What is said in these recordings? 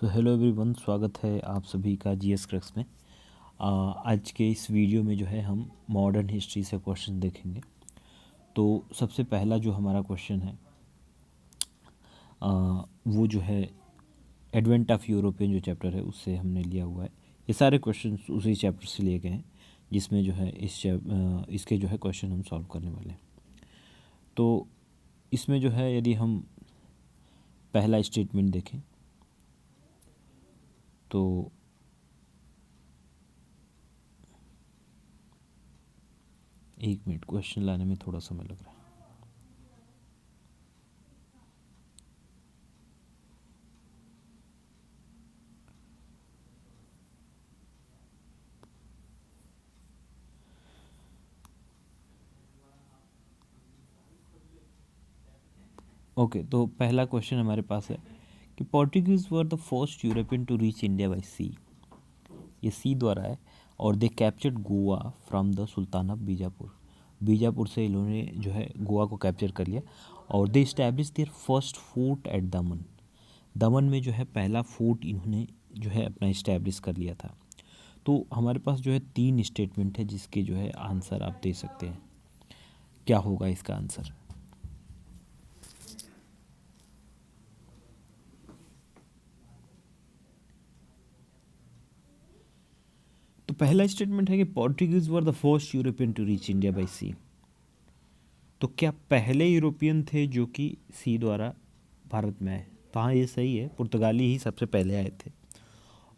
So hello everyone, स्वागत है आप सभी का जीएस क्रक्स में। आज के इस वीडियो में जो है हम मॉडर्न हिस्ट्री से क्वेश्चन देखेंगे। तो सबसे पहला जो हमारा क्वेश्चन है वो जो है एडवेंट ऑफ यूरोपियन जो चैप्टर है उससे हमने लिया हुआ है। ये सारे क्वेश्चन उसी चैप्टर से लिए गए हैं जिसमें जो है इसके जो है क्वेश्चन हम सॉल्व करने वाले हैं। तो इसमें जो है यदि हम पहला स्टेटमेंट देखें तो एक मिनट, क्वेश्चन लाने में थोड़ा समय लग रहा है। ओके, तो पहला क्वेश्चन हमारे पास है कि Portuguese were the first European to reach India by sea. ये सी द्वारा है और they captured Goa from the sultan of Bijapur. Bijapur से इन्होंने जो है गोवा को कैप्चर कर लिया और दे establish there first fort at दमन। दमन में जो है पहला फोर्ट इन्होंने जो है अपना इस्टेब्लिश कर लिया था। तो हमारे पास जो है 3 स्टेटमेंट है जिसके जो है आंसर आप दे सकते हैं। क्या होगा इसका आंसर? तो पहला स्टेटमेंट है कि Portuguese were the first European to reach India by sea. तो क्या पहले यूरोपियन थे जो कि सी द्वारा भारत में आए? तो हाँ, ये सही है, पुर्तगाली ही सबसे पहले आए थे।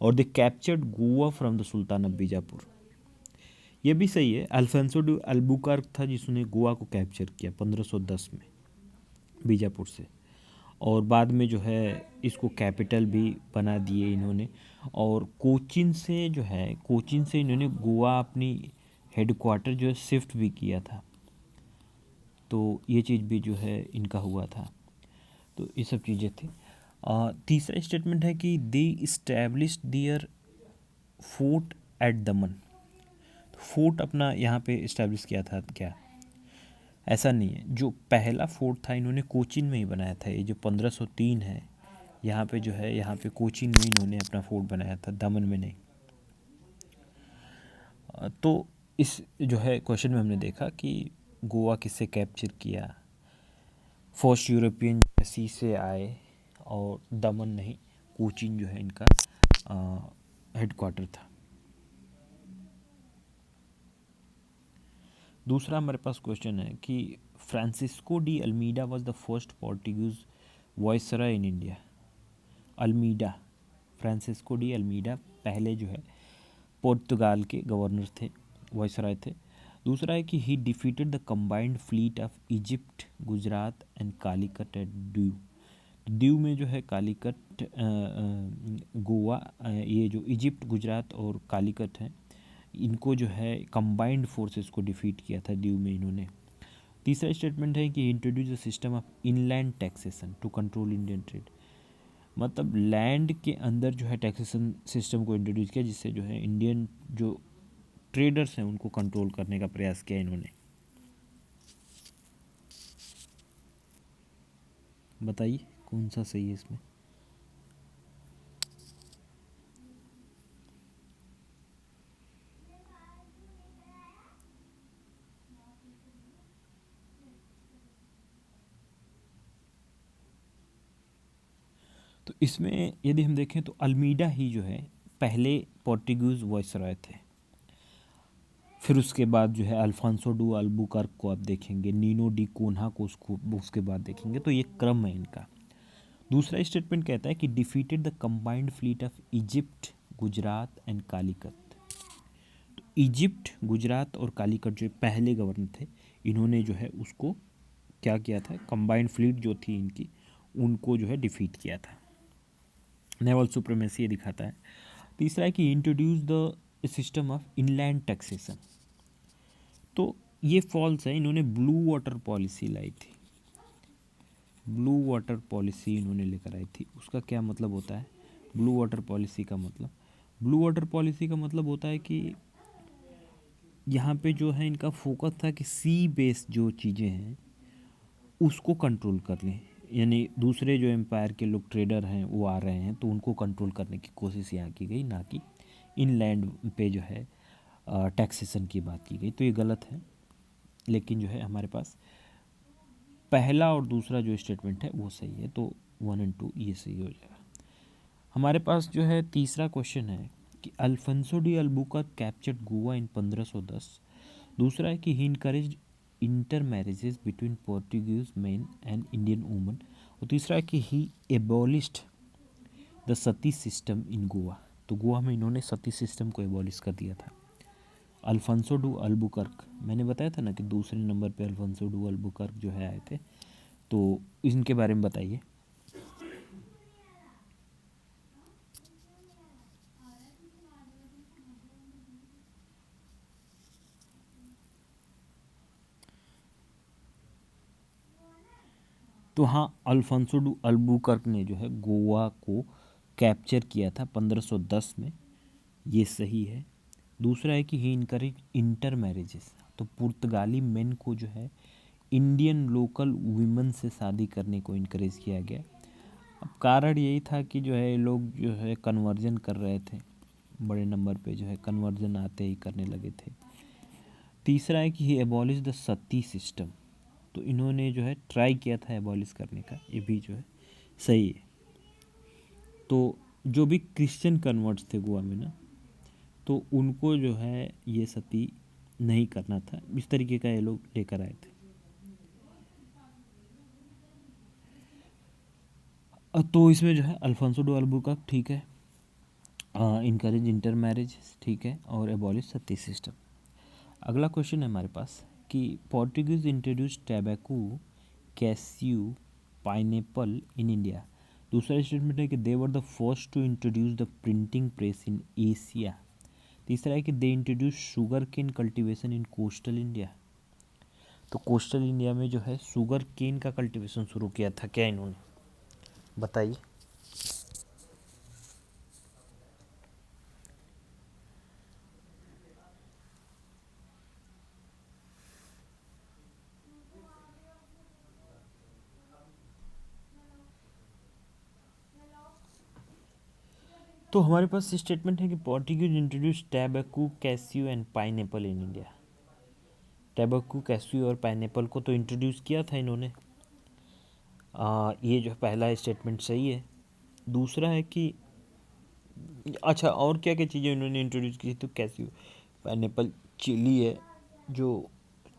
और they captured Goa from the sultan of Bijapur. ये भी सही है, अल्फांसो डी अल्बुकर्क था जिसने गोवा को कैप्चर किया 1510 में बीजापुर से। और बाद में जो है इसको कैपिटल भी बना दिए इन्होंने। और कोचीन से इन्होंने गोवा अपनी हेडक्वार्टर जो है शिफ्ट भी किया था। तो ये चीज़ भी जो है इनका हुआ था। तो ये सब चीज़ें थी। तीसरा स्टेटमेंट है कि they establish their fort at Daman. Fort अपना यहाँ पे इस्टेब्लिश किया था क्या? ऐसा नहीं है, जो पहला फोर्ट था इन्होंने कोचीन में ही बनाया था। ये जो 1503 है यहाँ पे जो है यहाँ पे कोचीन में इन्होंने अपना फोर्ट बनाया था, दमन में नहीं। तो इस जो है क्वेश्चन में हमने देखा कि गोवा किससे कैप्चर किया, फर्स्ट यूरोपियन सी से आए और दमन नहीं, कोचीन जो है इनका हेडक्वार्टर था। दूसरा हमारे पास क्वेश्चन है कि Francisco de Almeida was the first Portuguese viceroy in India. Almeida, Francisco de Almeida पहले जो है पुर्तगाल के गवर्नर थे, वायसराय थे। दूसरा है कि he defeated the combined fleet of Egypt, Gujarat and Calicut at Diu. Diu में जो है कालीकट, गोवा, ये जो इजिप्ट, गुजरात और कालीकट हैं इनको जो है कंबाइंड फोर्सेस को डिफीट किया था दीव में इन्होंने। तीसरा स्टेटमेंट है कि introduce the system of inland taxation to control Indian trade. मतलब लैंड के अंदर जो है टैक्सेशन सिस्टम को इंट्रोड्यूस किया जिससे जो है इंडियन जो ट्रेडर्स हैं उनको कंट्रोल करने का प्रयास किया इन्होंने। बताइए कौन सा सही है इसमें? तो इसमें यदि हम देखें तो अल्मीडा ही जो है पहले पोर्टुगीज वायसराय थे। फिर उसके बाद जो है अल्फांसो डू अल्बुकर्क को आप देखेंगे, नीनो डी कोन्हा को उसके बाद देखेंगे। तो ये क्रम है इनका। दूसरा स्टेटमेंट कहता है कि defeated the combined fleet of Egypt, Gujarat and Calicut. तो इजिप्ट, गुजरात और कालीकट जो पहले गवर्नर थे इन्होंने जो है उसको क्या किया था, कंबाइंड फ्लीट जो थी इनकी उनको जो है डिफीट किया था। नेवल सुप्रीमेसी ये दिखाता है। तीसरा है कि introduce the system of inland taxation. तो ये फॉल्स है, इन्होंने ब्लू वाटर पॉलिसी लाई थी। ब्लू वाटर पॉलिसी इन्होंने लेकर आई थी। उसका क्या मतलब होता है ब्लू वाटर पॉलिसी का मतलब? ब्लू वाटर पॉलिसी का मतलब होता है कि यहाँ पे जो है इनका फोकस था कि सी बेस्ड जो चीज़ें हैं उसको कंट्रोल कर लें। यानी दूसरे जो एम्पायर के लोग ट्रेडर हैं वो आ रहे हैं, तो उनको कंट्रोल करने की कोशिश यहाँ की गई, ना कि इनलैंड पे जो है टैक्सेशन की बात की गई। तो ये गलत है, लेकिन जो है हमारे पास पहला और दूसरा जो स्टेटमेंट है वो सही है, तो 1 और 2 ये सही हो जाएगा। हमारे पास जो है तीसरा क्वेश्चन है कि Alfonso de Albuquerque captured Goa in 1510। दूसरा है कि he encouraged inter marriages between Portuguese man and Indian woman. और तीसरा है कि he abolished the sati system in Goa. तो गोवा में इन्होंने सती सिस्टम को एबॉलिश कर दिया था। अल्फोंसो डू अल्बुकर्क, मैंने बताया था ना कि दूसरे नंबर पे अल्फोंसो डू अल्बुकर्क जो है आए थे, तो इनके बारे में बताइए। तो हाँ, अल्फोंसो डू अल्बुकर्क ने जो है गोवा को कैप्चर किया था 1510 में, ये सही है। दूसरा है कि ही इनकरेज इंटर मैरिजेस, तो पुर्तगाली मेन को जो है इंडियन लोकल वुमेन से शादी करने को इनकरेज किया गया। अब कारण यही था कि जो है लोग जो है कन्वर्जन कर रहे थे, बड़े नंबर पे जो है कन्वर्जन आते ही करने लगे थे। तीसरा है कि ही एबॉलिश द सती सिस्टम, तो इन्होंने जो है ट्राई किया था एबॉलिश करने का, ये भी जो है सही है। तो जो भी क्रिश्चियन कन्वर्ट्स थे गोवा में ना, तो उनको जो है ये सती नहीं करना था, इस तरीके का ये लोग लेकर आए थे। तो इसमें जो है अल्फोंसो डू अल्बुकर्क ठीक है, इनकरेज इंटर मैरिज ठीक है, और एबॉलिश सती सिस्टम। अगला क्वेश्चन है हमारे पास कि Portuguese introduce tobacco, cashew, pineapple in India. दूसरा स्टेटमेंट है कि they were the first to introduce the printing press in Asia. तीसरा है कि they introduce sugar cane cultivation in coastal India. तो कोस्टल इंडिया में जो है शुगर केन का कल्टीवेशन शुरू किया था क्या इन्होंने, बताइए। तो हमारे पास स्टेटमेंट है कि Portuguese introduce tobacco, cashew and pineapple in India. Tobacco, cashew और पाइनएप्पल को तो इंट्रोड्यूस किया था इन्होंने, ये जो पहला स्टेटमेंट सही है। दूसरा है कि अच्छा, और क्या क्या चीज़ें इन्होंने इंट्रोड्यूस की थी, तो कैस्यू, पाइनएप्पल, चिली है, जो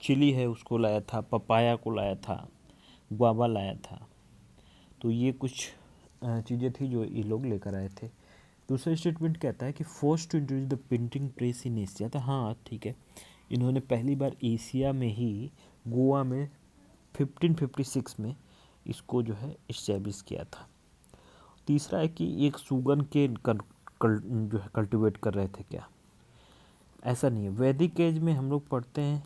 चिली है उसको लाया था, पपाया को लाया था, गुआवा लाया था। तो ये कुछ चीज़ें थी जो ये लोग लेकर आए थे। दूसरा स्टेटमेंट कहता है कि first to introduce the printing press in Asia. तो हाँ ठीक है, इन्होंने पहली बार एशिया में ही गोवा में 1556 में इसको जो है इस्टेब्लिश किया था। तीसरा है कि एक सुगन के जो है कल्टिवेट कर रहे थे क्या, ऐसा नहीं है। वैदिक एज में हम लोग पढ़ते हैं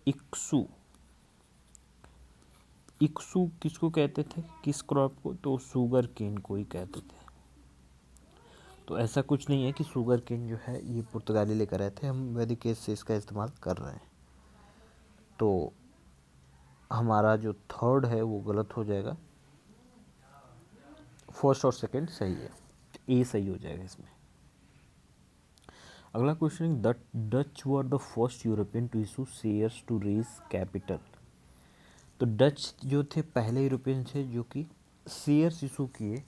इक्सू। इक्सू किसको कहते थे, किस क्रॉप को, तो शुगर केन को ही कहते थे। तो ऐसा कुछ नहीं है कि शुगर केन जो है ये पुर्तगाली लेकर आए थे, हम वैदिक एज से इसका इस्तेमाल कर रहे हैं। तो हमारा जो थर्ड है वो गलत हो जाएगा, फर्स्ट और सेकंड सही है, ए सही हो जाएगा इसमें। अगला question, the Dutch were the first European to issue shares to raise capital. तो डच जो थे पहले यूरोपियन थे जो कि शेयर्स इशू किए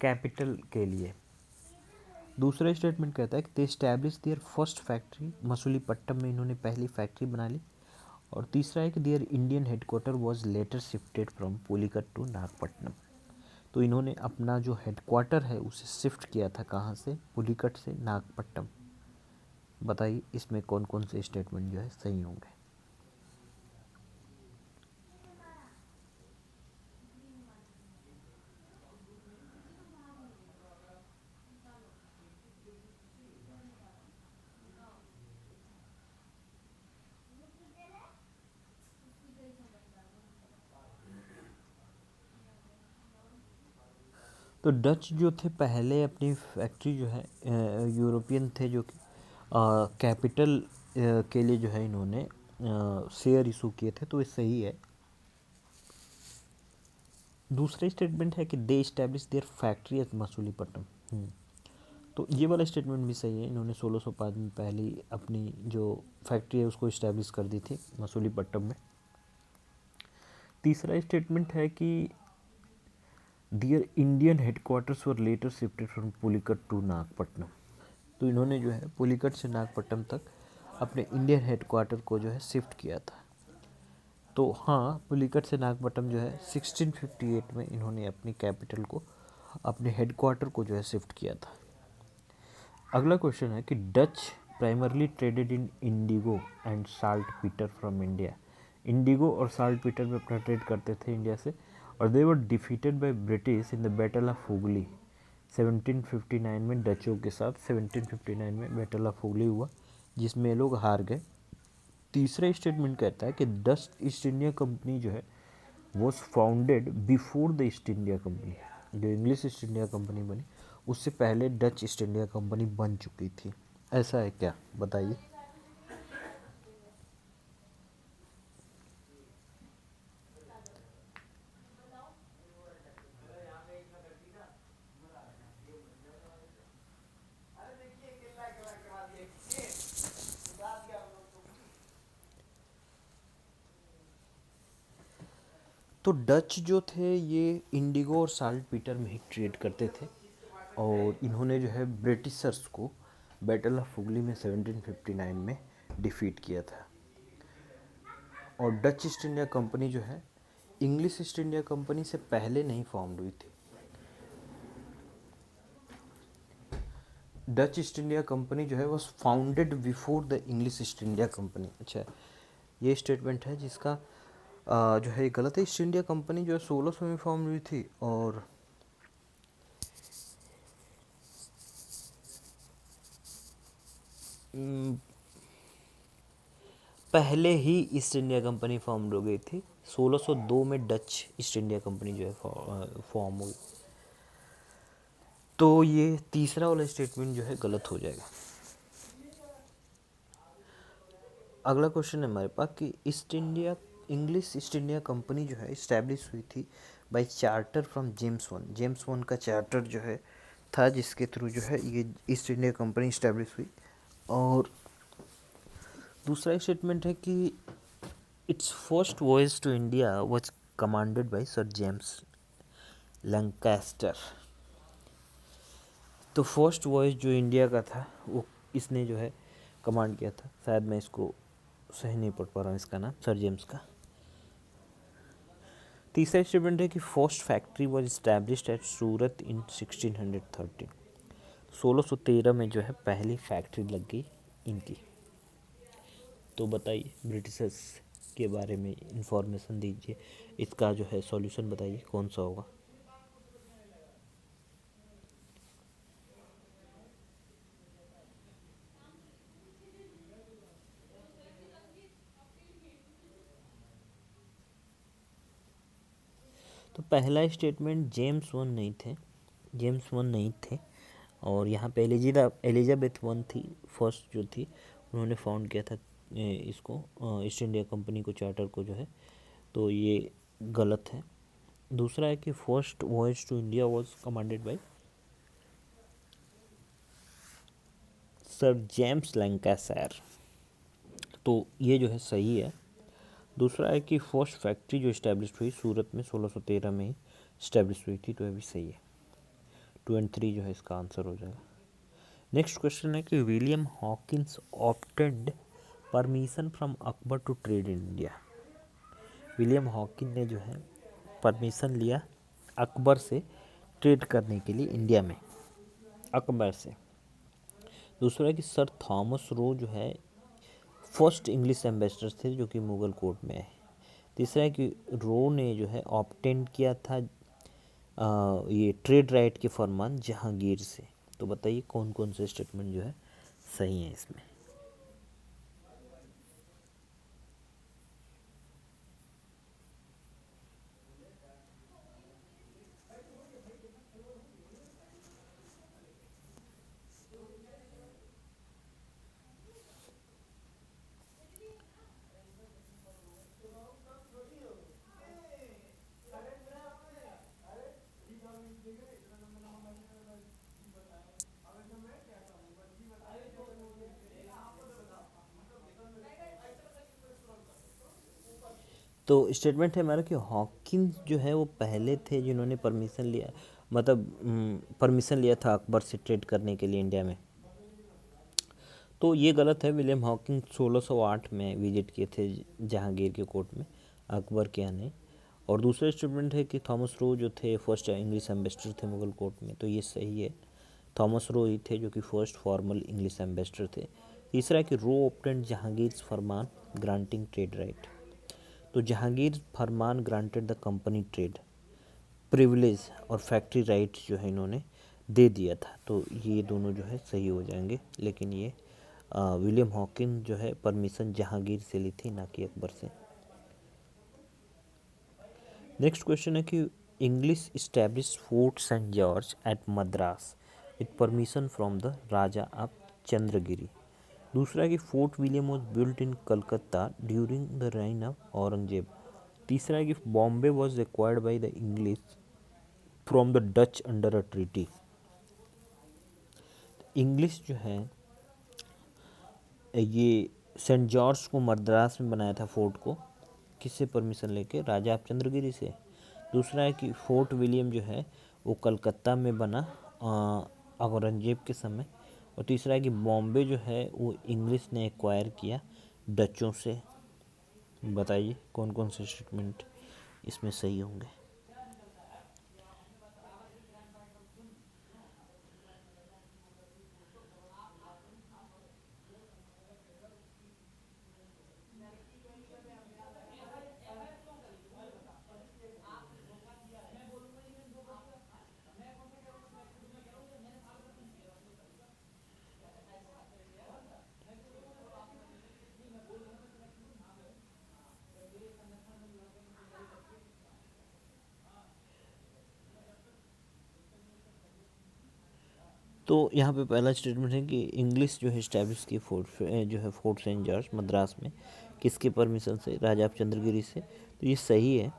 कैपिटल के लिए। दूसरा स्टेटमेंट कहता है कि दे स्टैब्लिश देयर फर्स्ट फैक्ट्री, मसूलीपट्टम में इन्होंने पहली फैक्ट्री बना ली। और तीसरा है कि their Indian headquarter was later shifted from Pulicat to Nagapattinam. तो इन्होंने अपना जो हेडक्वार्टर है उसे शिफ्ट किया था, कहाँ से, पुलिकट से नागपट्टनम। बताइए इसमें कौन कौन से स्टेटमेंट जो है सही होंगे। तो डच जो थे पहले अपनी फैक्ट्री जो है यूरोपियन थे जो कि कैपिटल के लिए जो है इन्होंने शेयर इशू किए थे, तो ये सही है। दूसरा स्टेटमेंट है कि they establish there factory eight Masulipatnam. तो ये वाला स्टेटमेंट भी सही है, इन्होंने 1605 में पहली अपनी जो फैक्ट्री है उसको इस्टेब्लिश कर दी थी मसूलीपट्टनम में। तीसरा स्टेटमेंट है कि their Indian headquarters were later shifted from Pulicat to Nagapattinam. तो इन्होंने जो है पुलिकट से नागपट्टनम तक अपने इंडियन हेडक्वार्टर को जो है शिफ्ट किया था। तो हाँ, पुलिकट से नागपट्टनम जो है 1658 में इन्होंने अपनी कैपिटल को, अपने हेडक्वार्टर को जो है शिफ्ट किया था। अगला क्वेश्चन है कि Dutch primarily traded in indigo and saltpetre from India. Indigo और साल्ट पीटर में अपना ट्रेड करते थे इंडिया से, और they were defeated by British in the battle of Hooghly 1759 में। डचों के साथ 1759 में बैटल ऑफ हुगली हुआ जिसमें ये लोग हार गए। तीसरा स्टेटमेंट कहता है कि डच ईस्ट इंडिया कंपनी जो है was founded before the east India company. जो इंग्लिश ईस्ट इंडिया कंपनी बनी उससे पहले डच ईस्ट इंडिया कंपनी बन चुकी थी। ऐसा है क्या, बताइए। तो डच जो थे ये इंडिगो और साल्ट पीटर में ही ट्रेड करते थे, और इन्होंने जो है ब्रिटिशर्स को बैटल ऑफ हुगली में 1759 में डिफीट किया था। और डच ईस्ट इंडिया कंपनी जो है इंग्लिश ईस्ट इंडिया कंपनी से पहले नहीं फॉर्म हुई थी। डच ईस्ट इंडिया कंपनी जो है was founded before the English East India company. अच्छा, ये स्टेटमेंट है जिसका जो है गलत है। ईस्ट इंडिया कंपनी जो है 1600 में फॉर्म हुई थी, और पहले ही ईस्ट इंडिया कंपनी फॉर्म हो गई थी। 1602 में डच ईस्ट इंडिया कंपनी जो है फॉर्म हुई। तो ये तीसरा वाला स्टेटमेंट जो है गलत हो जाएगा। अगला क्वेश्चन है हमारे पास कि East India English East India company जो है इस्टेब्लिश हुई थी by charter from James one. James one का चार्टर जो है था जिसके थ्रू जो है ये ईस्ट इंडिया कंपनी इस्टेब्लिश हुई। और दूसरा स्टेटमेंट है कि its first voyage to India was commanded by sir James Lancaster. तो फर्स्ट वॉयज जो इंडिया का था वो इसने जो है कमांड किया था। शायद मैं इसको सही नहीं पढ़ पा रहा हूँ इसका नाम, सर जेम्स का। तीसरा स्टेटमेंट है कि first factory was established at Surat in 1613। 1613 में जो है पहली फैक्ट्री लग गई इनकी। तो बताइए, ब्रिटिशर्स के बारे में इंफॉर्मेशन दीजिए, इसका जो है सॉल्यूशन बताइए कौन सा होगा। तो पहला स्टेटमेंट जेम्स वन नहीं थे, जेम्स वन नहीं थे। और यहाँ पे एलिजाबेथ वन थी फर्स्ट जो थी, उन्होंने फाउंड किया था इसको ईस्ट इंडिया कंपनी को, चार्टर को जो है। तो ये गलत है। दूसरा है कि first voyage to India was commanded by sir James Lancashire. तो ये जो है सही है। दूसरा है कि फर्स्ट फैक्ट्री जो इस्टेब्लिश हुई सूरत में 1613 में ही इस्टेब्लिश हुई थी। तो ये भी सही है। 2 और 3 जो है इसका आंसर हो जाएगा। नेक्स्ट क्वेश्चन है कि William Hawkins obtained permission from Akbar to trade in India. William Hawkin ने जो है परमिशन लिया अकबर से ट्रेड करने के लिए इंडिया में, अकबर से। दूसरा है कि सर थॉमस रो जो है फर्स्ट इंग्लिश एम्बेसडर थे जो कि मुगल कोर्ट में है। तीसरा है कि रो ने जो है ऑब्टेन किया था ये ट्रेड राइट के फरमान जहांगीर से। तो बताइए कौन कौन से स्टेटमेंट जो है सही है इसमें। तो स्टेटमेंट है हमारा कि हॉकिंस जो है वो पहले थे जिन्होंने परमिशन लिया, मतलब परमिशन लिया था अकबर से ट्रेड करने के लिए इंडिया में। तो ये गलत है। विलियम हॉकिंग 1608 में विजिट किए थे जहांगीर के कोर्ट में, अकबर के यहाँ नहीं। और दूसरा स्टेटमेंट है कि थॉमस रो जो थे फर्स्ट इंग्लिश एम्बेसडर थे मुगल कोर्ट में, तो ये सही है। थॉमस रो ही थे जो कि फर्स्ट फॉर्मल इंग्लिश एम्बेसडर थे। तीसरा है कि Roe obtained Jahangir farman granting trade right. तो Jahangir farman granted the company trade privilege और फैक्ट्री राइट्स जो है इन्होंने दे दिया था। तो ये दोनों जो है सही हो जाएंगे, लेकिन ये विलियम हॉकिंग जो है परमिशन जहांगीर से ली थी, ना कि अकबर से। नेक्स्ट क्वेश्चन है कि English establish Fort Saint George at Madras with permission from the raja of Chandragiri. दूसरा है कि Fort William was built in Calcutta during the reign of Aurangzeb. तीसरा है कि Bombay was acquired by the English from the Dutch under a treaty. English जो है ये Saint George को मद्रास में बनाया था फोर्ट को, किससे परमिशन लेके? राजा आप चंद्रगिरी से। दूसरा है कि फोर्ट विलियम जो है वो कलकत्ता में बना औरंगजेब के समय। और तीसरा है कि बॉम्बे जो है वो इंग्लिश ने एक्वायर किया डचों से। बताइए कौन कौन से स्टेटमेंट इसमें सही होंगे। तो यहाँ पे पहला स्टेटमेंट है कि इंग्लिश जो है इस्टेब्लिश की फोर्ट जो है फोर्ट सेंट जॉर्ज मद्रास में, किसके परमिशन से? राजा आप चंद्रगिरी से। तो ये सही है।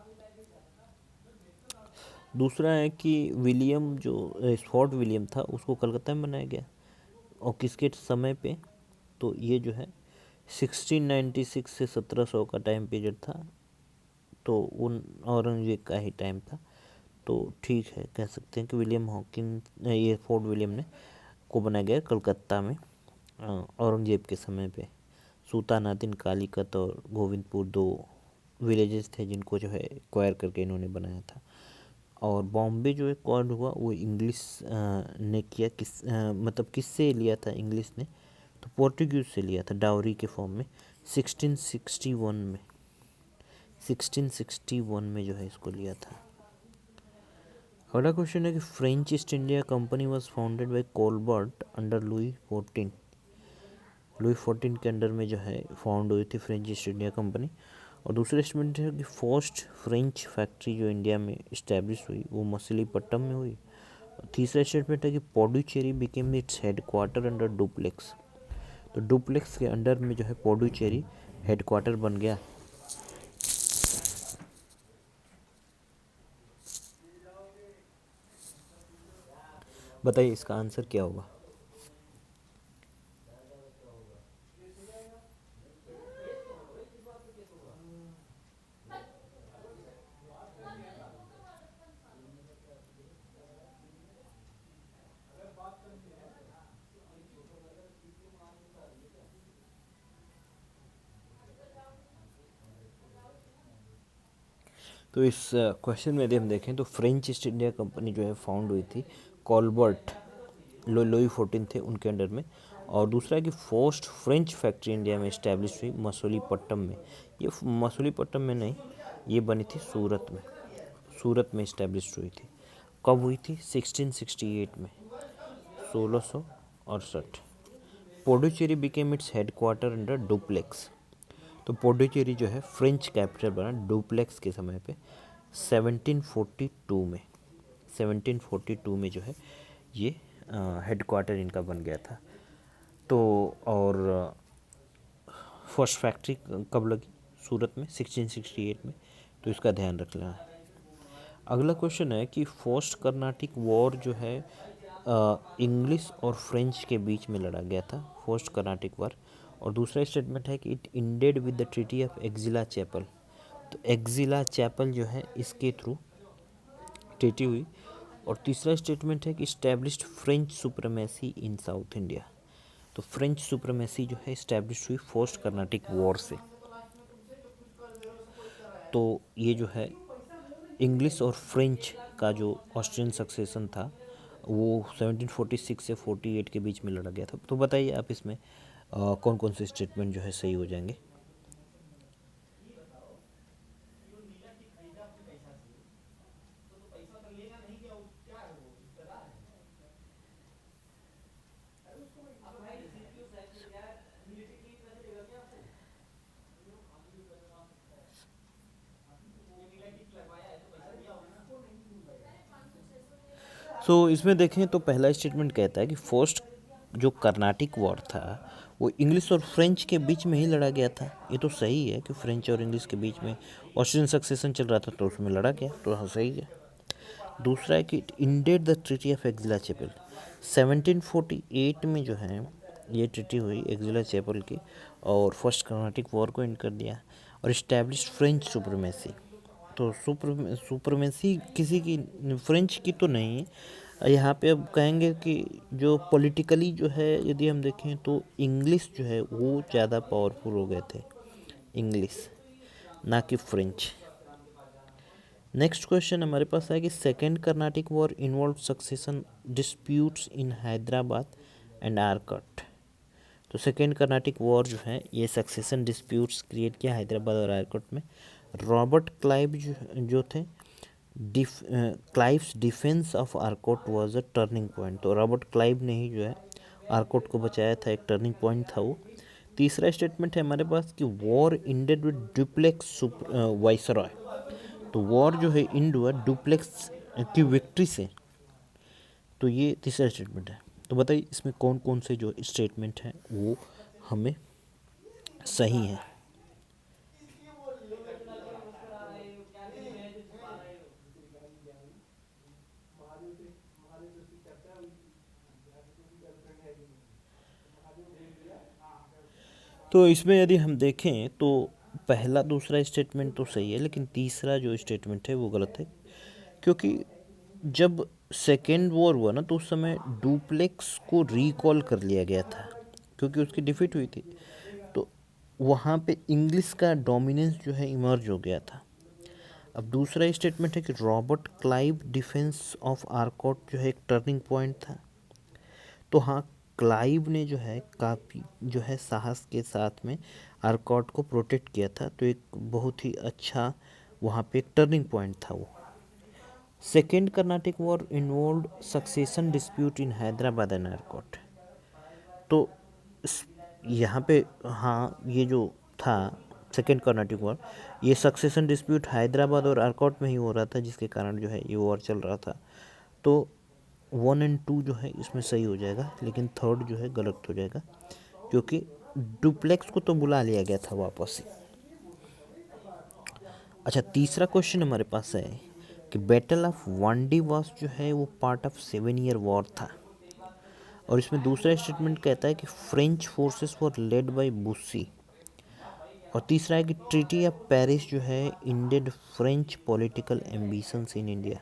दूसरा है कि विलियम जो फोर्ट विलियम था उसको कलकत्ता में बनाया गया, और किसके समय पे? तो ये जो है 1696 से 1700 का टाइम पीरियड था, तो उन औरंगजेब का ही टाइम था। तो ठीक है, कह सकते हैं कि विलियम हॉकिंग ये फोर्ट विलियम ने को बनाया गया कलकत्ता में औरंगजेब के समय पे। सुल्तानातिन कालीकत और गोविंदपुर दो विलेजेस थे जिनको जो है एक्वायर करके इन्होंने बनाया था। और बॉम्बे जो एक्वायर्ड हुआ वो इंग्लिश ने किया, मतलब किससे लिया था इंग्लिश ने? तो पोर्टुगीज से लिया था डावरी के फॉर्म में 1661 में। 1661 में जो है इसको लिया था। अगला क्वेश्चन है कि French east India company was founded by Colbert under Louis 14। Louis 14 के अंडर में जो है फाउंड हुई थी फ्रेंच ईस्ट इंडिया कंपनी। और दूसरा स्टेटमेंट है कि फर्स्ट फ्रेंच फैक्ट्री जो इंडिया में इस्टेब्लिश हुई वो मछलीपट्टनम में हुई। तीसरा स्टेटमेंट है कि Puducherry became its headquarter under Dupleix. तो डुप्लेक्स के अंडर में जो है पौडुचेरी हेडक्वार्टर बन गया। बताइए इसका आंसर क्या होगा। तो इस क्वेश्चन में यदि हम देखें तो फ्रेंच ईस्ट इंडिया कंपनी जो है फाउंड हुई थी कॉलबर्ट लोई 14 थे उनके अंडर में। और दूसरा है कि फर्स्ट फ्रेंच फैक्ट्री इंडिया में इस्टेब्लिश हुई मसूलीपट्टनम में। ये मसूलीपट्टनम में नहीं, ये बनी थी सूरत में। सूरत में इस्टेब्लिश हुई थी। कब हुई थी? 1668 में, 1668। Puducherry became its headquarter under Dupleix. तो पोडुचेरी जो है फ्रेंच कैपिटल बना डुप्लेक्स के समय पे 1742 में। 1742 में जो है ये हेडक्वार्टर इनका बन गया था। तो और फर्स्ट फैक्ट्री कब लगी? सूरत में 1668 में। तो इसका ध्यान रखना है। अगला क्वेश्चन है कि फर्स्ट कर्नाटिक वॉर जो है इंग्लिश और फ्रेंच के बीच में लड़ा गया था, फर्स्ट कर्नाटिक वॉर। और दूसरा स्टेटमेंट है कि it ended with the treaty of Aix-la-Chapelle. तो एक्जिला चैपल जो है इसके थ्रू ट्रीटी हुई। और तीसरा स्टेटमेंट है कि इस्टेब्लिश्ड फ्रेंच सुप्रीमेसी इन साउथ इंडिया। तो फ्रेंच सुप्रीमेसी जो है इस्टेब्लिश हुई फर्स्ट कर्नाटिक वॉर से। तो ये जो है इंग्लिश और फ्रेंच का जो ऑस्ट्रियन सक्सेशन था वो 1746 से 48 के बीच में लड़ा गया था। तो बताइए आप इसमें कौन कौन से स्टेटमेंट जो है सही हो जाएंगे। इसमें देखें तो पहला स्टेटमेंट कहता है कि फर्स्ट जो कर्नाटिक वॉर था वो इंग्लिश और फ्रेंच के बीच में ही लड़ा गया था। ये तो सही है कि फ्रेंच और इंग्लिश के बीच में ऑस्ट्रियन सक्सेशन चल रहा था तो उसमें लड़ा गया, तो हाँ सही है। दूसरा है कि ended the treaty of Aix-la-Chapelle. 1748 में जो है ये ट्रीटी हुई एक्जिला चैपल की और फर्स्ट कर्नाटिक वॉर को एंड कर दिया और इस्टेब्लिश फ्रेंच सुप्रीमेसी। तो सुप्रीमेसी किसी की फ्रेंच की तो नहीं है यहाँ पे। अब कहेंगे कि जो पॉलिटिकली जो है यदि हम देखें तो इंग्लिश जो है वो ज़्यादा पावरफुल हो गए थे, इंग्लिश ना कि फ्रेंच। नेक्स्ट क्वेश्चन हमारे पास है कि second Carnatic war involve succession disputes in Hyderabad and Arcot. तो सेकेंड कर्नाटिक वॉर जो है ये सक्सेशन डिस्प्यूट्स क्रिएट किया हैदराबाद और आरकट में। रॉबर्ट क्लाइव जो थे Clive's defence of Arcot was a turning point. तो रॉबर्ट क्लाइव ने ही जो है आरकोट को बचाया था, एक टर्निंग पॉइंट था वो। तीसरा स्टेटमेंट है हमारे पास कि war ended with duplex viceroy. तो वॉर जो है इंड हुआ डुप्लेक्स की विक्ट्री से। तो ये तीसरा स्टेटमेंट है। तो बताइए इसमें कौन कौन से जो स्टेटमेंट हैं वो हमें सही हैं। तो इसमें यदि हम देखें तो पहला दूसरा स्टेटमेंट तो सही है लेकिन तीसरा जो स्टेटमेंट है वो गलत है। क्योंकि जब सेकेंड वॉर हुआ ना तो उस समय डुप्लेक्स को रिकॉल कर लिया गया था क्योंकि उसकी डिफीट हुई थी। तो वहाँ पे इंग्लिश का डोमिनेंस जो है इमर्ज हो गया था। अब दूसरा स्टेटमेंट है कि Robert Clive defence of Arcot जो है एक टर्निंग पॉइंट था। तो हाँ क्लाइव ने जो है काफ़ी जो है साहस के साथ में आरकोट को प्रोटेक्ट किया था। तो एक बहुत ही अच्छा वहाँ पे एक टर्निंग पॉइंट था वो। Second Carnatic war involve succession dispute in Hyderabad and Arcot. तो यहाँ पे हाँ ये जो था सेकेंड कर्नाटिक वॉर ये सक्सेशन डिस्प्यूट हैदराबाद और आरकोट में ही हो रहा था जिसके कारण जो है ये वॉर चल रहा था। तो 1 और 2 जो है इसमें सही हो जाएगा लेकिन थर्ड जो है गलत हो जाएगा क्योंकि डुप्लेक्स को तो बुला लिया गया था वापस से। अच्छा तीसरा क्वेश्चन हमारे पास है कि बैटल ऑफ वांडीवास जो है वो पार्ट ऑफ 7 ईयर वॉर था। और इसमें दूसरा स्टेटमेंट कहता है कि French forces were led by Bussy. और तीसरा है कि ट्रीटी ऑफ पेरिस जो है ended French political ambitions in India.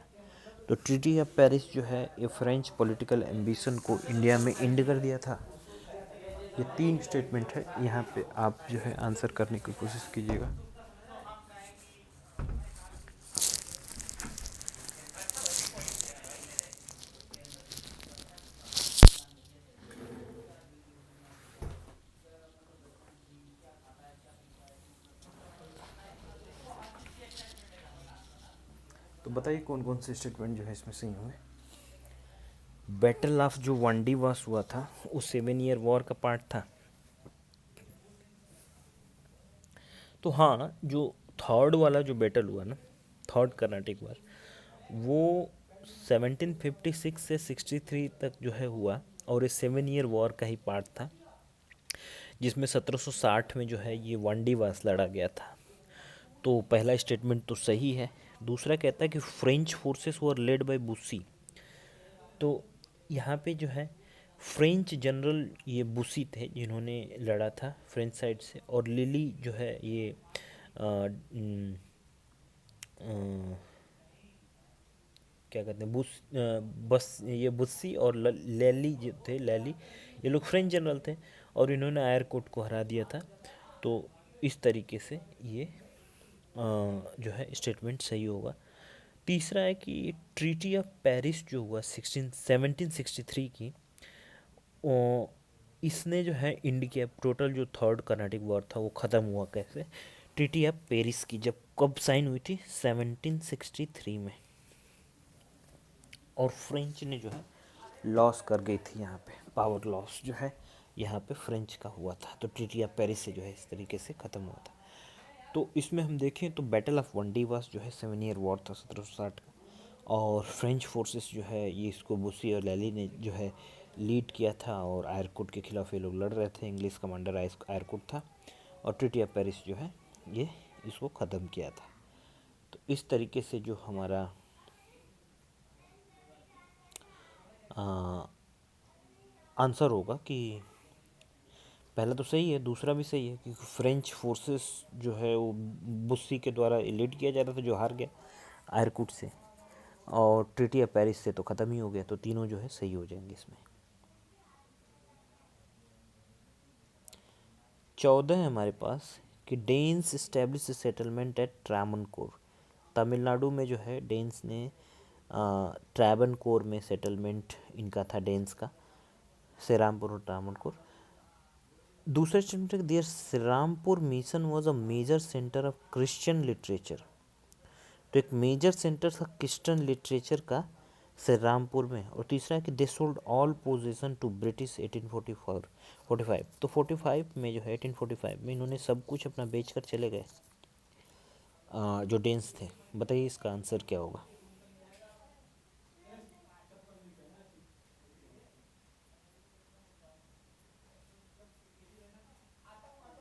तो ट्रीटी ऑफ पेरिस जो है ये फ्रेंच पॉलिटिकल एम्बिशन को इंडिया में इंड कर दिया था। ये 3 स्टेटमेंट है, यहाँ पे आप जो है आंसर करने की कोशिश कीजिएगा। तो बताइए कौन कौन से स्टेटमेंट जो है इसमें सही होंगे। बैटल ऑफ जो वांडीवास हुआ था वो 7 ईयर वॉर का पार्ट था। तो हाँ जो थर्ड वाला जो बैटल हुआ ना थर्ड कर्नाटिक वॉर वो 1756 से 63 तक जो है हुआ और ये 7 ईयर वॉर का ही पार्ट था जिसमें 1760 में जो है ये वांडीवास लड़ा गया था। तो पहला स्टेटमेंट तो सही है। दूसरा कहता है कि French forces were led by Bussy. तो यहाँ पे जो है फ्रेंच जनरल ये बुसी थे जिन्होंने लड़ा था फ्रेंच साइड से। और लिली जो है ये क्या कहते हैं, बस ये बुस्सी और लैली जो थे, लैली, ये लोग फ्रेंच जनरल थे और इन्होंने आयरकोट को हरा दिया था। तो इस तरीके से ये जो है स्टेटमेंट सही होगा। तीसरा है कि ट्रीटी ऑफ पेरिस जो हुआ 1763 की, इसने जो है इंडिया टोटल जो थर्ड कर्नाटिक वॉर था वो ख़त्म हुआ कैसे? ट्रीटी ऑफ पेरिस की जब कब साइन हुई थी? 1763 में। और फ्रेंच ने जो है लॉस कर गई थी यहाँ पे, पावर लॉस जो है यहाँ पे फ्रेंच का हुआ था। तो ट्रीटी ऑफ पेरिस से जो है इस तरीके से ख़त्म हुआ था। तो इसमें हम देखें तो बैटल ऑफ वंडीवास जो है 7 ईयर वॉर था 1760 का, और फ्रेंच फोर्सेस जो है ये इसको बुसी और लैली ने जो है लीड किया था, और आयरकुट के खिलाफ ये लोग लड़ रहे थे। इंग्लिश कमांडर आयरकुट था, और ट्रीटी ऑफ पेरिस जो है ये इसको ख़त्म किया था। तो इस तरीके से जो हमारा आंसर होगा कि पहला तो सही है, दूसरा भी सही है, क्योंकि फ्रेंच फोर्सेस जो है वो बुस्सी के द्वारा लीड किया जा रहा था, जो हार गया आयरकुट से, और ट्रीटी ऑफ पेरिस से तो ख़त्म ही हो गया। तो तीनों जो है सही हो जाएंगे इसमें। 14 है हमारे पास कि Danes establish settlement at Travancore. Tamil Nadu में जो है डेन्स ने ट्रावनकोर में सेटलमेंट इनका था, डेन्स का, श्रीरामपुर और ट्रावनकोर। दूसरे statement, their Shrirampur mission was a major centre of Christian literature. तो एक मेजर सेंटर था क्रिश्चियन लिटरेचर का श्रीरामपुर में। और तीसरा है कि they sold all position to British 1844 45। तो 45 में जो है 1845 में इन्होंने सब कुछ अपना बेच कर चले गए जो डेन्स थे। बताइए इसका आंसर क्या होगा?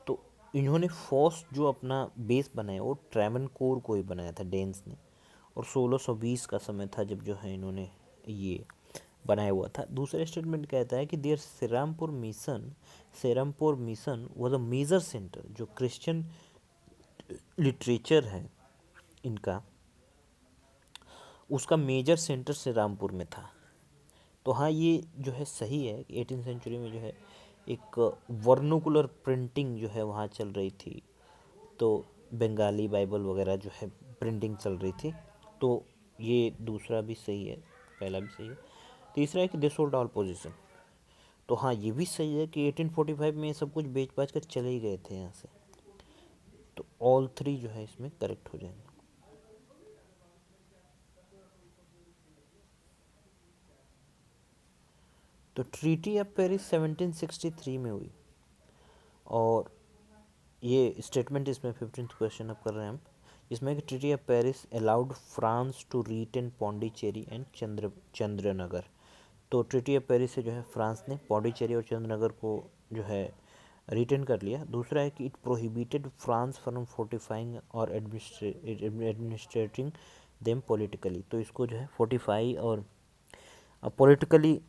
तो इन्होंने फर्स्ट जो अपना बेस बनाया वो ट्रैवनकोर को ही बनाया था डेन्स ने, और 1620 का समय था जब जो है इन्होंने ये बनाया हुआ था। दूसरा स्टेटमेंट कहता है कि there Serampore mission was a major centre, जो क्रिश्चियन लिटरेचर है इनका, उसका मेजर सेंटर श्रीरामपुर में था। तो हाँ, ये जो है सही है कि 18th सेंचुरी में जो है एक वर्नोकुलर प्रिंटिंग जो है वहाँ चल रही थी, तो बंगाली बाइबल वगैरह जो है प्रिंटिंग चल रही थी। तो ये दूसरा भी सही है, पहला भी सही है। तीसरा है कि दे सोल्ड ऑल पोजीशन। तो हाँ, ये भी सही है कि 1845 में ये सब कुछ बेच बाच कर चले ही गए थे यहाँ से। तो ऑल थ्री जो है इसमें करेक्ट हो जाएंगे। तो ट्रीटी ऑफ पेरिस 1763 में हुई, और ये स्टेटमेंट इसमें 15th क्वेश्चन अब कर रहे हैं हम, जिसमें कि treaty of Paris allowed France to retain Pondicherry and Chandannagar. तो ट्रीटी ऑफ पेरिस से जो है फ्रांस ने पौंडीचेरी और चंद्रनगर को जो है रिटेन कर लिया। दूसरा है कि it prohibited France from fortifying और एडमिनिस्ट्रेटिंग देम पॉलिटिकली। तो इसको जो है फोर्टिफाई और पॉलिटिकली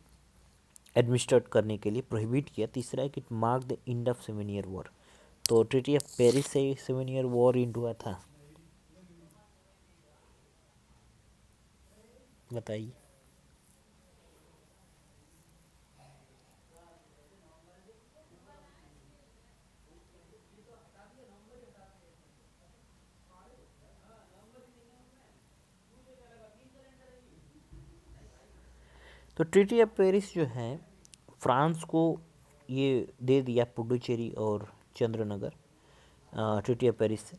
एडमिनिस्ट्रेट करने के लिए प्रोहिबिट किया। तीसरा है कि it mark the end of 7 year war. तो ट्रीटी ऑफ पेरिस से 7 ईयर वॉर इंड हुआ था। बताइए। तो ट्रीटी ऑफ पेरिस जो है फ्रांस को ये दे दिया, पुडुचेरी और चंद्रनगर, ट्रीटी ऑफ पेरिस से,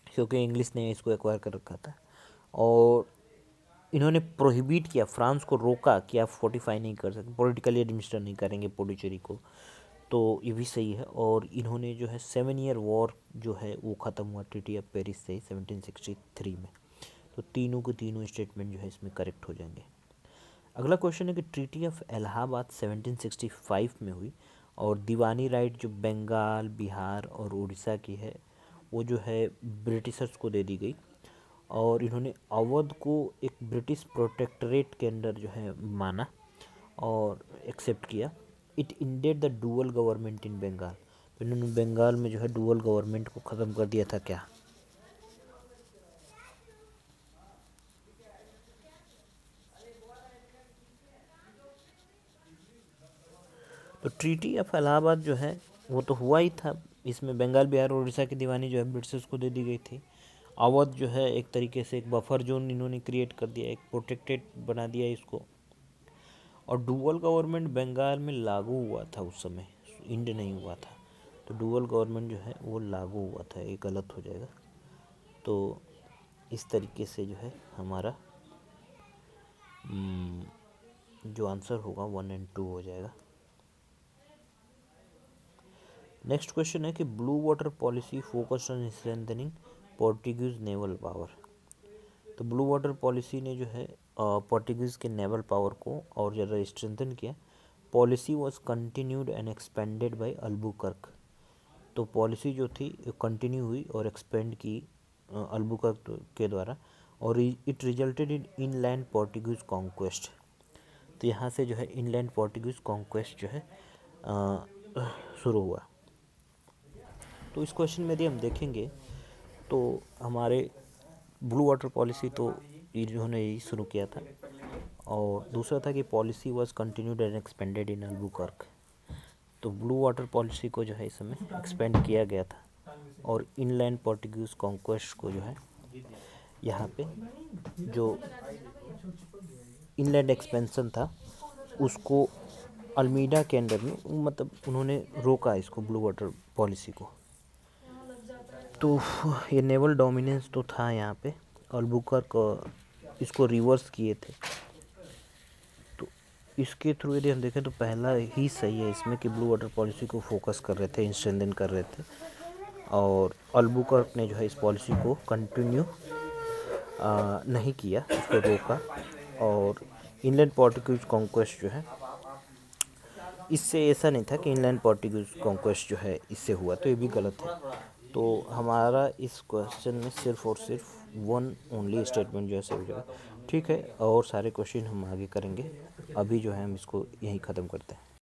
क्योंकि इंग्लिश ने इसको एक्वायर कर रखा था। और इन्होंने प्रोहिबिट किया, फ्रांस को रोका कि आप फोर्टिफाई नहीं कर सकते, पॉलिटिकली एडमिनिस्टर नहीं करेंगे पुडुचेरी को। तो ये भी सही है। और इन्होंने जो है 7 ईयर वॉर जो है वो ख़त्म हुआ ट्रीटी ऑफ पेरिस से 1763 में। तो तीनों के तीनों स्टेटमेंट जो है इसमें करेक्ट हो जाएंगे। अगला क्वेश्चन है कि ट्रीटी ऑफ इलाहाबाद 1765 में हुई, और दीवानी राइट जो बंगाल, बिहार और उड़ीसा की है वो जो है ब्रिटिशर्स को दे दी गई, और इन्होंने अवध को एक ब्रिटिश प्रोटेक्टरेट के अंदर जो है माना और एक्सेप्ट किया। It ended the dual government in Bengal. तो इन्होंने बंगाल में जो है डुअल गवर्नमेंट को ख़त्म कर दिया था क्या? तो ट्रीटी ऑफ इलाहाबाद जो है वो तो हुआ ही था, इसमें बंगाल बिहार और उड़ीसा की दीवानी जो है ब्रिटिश को दे दी गई थी। अवध जो है एक तरीके से एक बफर जोन इन्होंने क्रिएट कर दिया, एक प्रोटेक्टेड बना दिया इसको। और डुअल गवर्नमेंट बंगाल में लागू हुआ था उस समय, इंड नहीं हुआ था, तो डुअल गवर्नमेंट जो है वो लागू हुआ था, ये गलत हो जाएगा। तो इस तरीके से जो है हमारा जो आंसर होगा 1 और 2 हो जाएगा। नेक्स्ट क्वेश्चन है कि blue water policy focused on strengthening Portuguese naval power. तो ब्लू वाटर पॉलिसी ने जो है पोर्टुगीज के नेवल पावर को और ज़्यादा स्ट्रेंथन किया। Policy was continued and expanded by Albuquerque. तो पॉलिसी जो थी कंटिन्यू हुई और एक्सपेंड की अल्बुकर्क के द्वारा, और it resulted in inland Portuguese conquest. तो यहाँ से जो है इनलैंड पोर्टुगीज कॉन्क्वेस्ट जो है शुरू हुआ। तो इस क्वेश्चन में यदि हम देखेंगे तो हमारे ब्लू वाटर पॉलिसी तो इन्होंने यही शुरू किया था, और दूसरा था कि policy was continued and expanded in Albuquerque. तो ब्लू वाटर पॉलिसी को जो है इस समय एक्सपेंड किया गया था, और इनलैंड पोर्टुगीज कॉन्क्वेस्ट को जो है यहाँ पे जो इनलैंड एक्सपेंशन था उसको अल्मीडा के अंडर में, मतलब उन्होंने रोका इसको ब्लू वाटर पॉलिसी को। तो ये नेवल डोमिनेंस तो था यहाँ पे, अल्बुकर्क इसको रिवर्स किए थे। तो इसके थ्रू यदि हम देखें तो पहला ही सही है इसमें कि ब्लू वाटर पॉलिसी को फोकस कर रहे थे, स्ट्रेंथन कर रहे थे, और अल्बुकर्क ने जो है इस पॉलिसी को कंटिन्यू नहीं किया, उसको रोका। और इनलैंड पोर्टुगीज कॉन्क्वेस्ट जो है, इससे ऐसा नहीं था कि इनलैंड पोर्टुगीज कॉन्क्वेस्ट जो है इससे हुआ, तो ये भी गलत है। तो हमारा इस क्वेश्चन में सिर्फ और सिर्फ 1 ओनली स्टेटमेंट जो है सही हो जाएगा। ठीक है, और सारे क्वेश्चन हम आगे करेंगे, अभी जो है हम इसको यहीं ख़त्म करते हैं।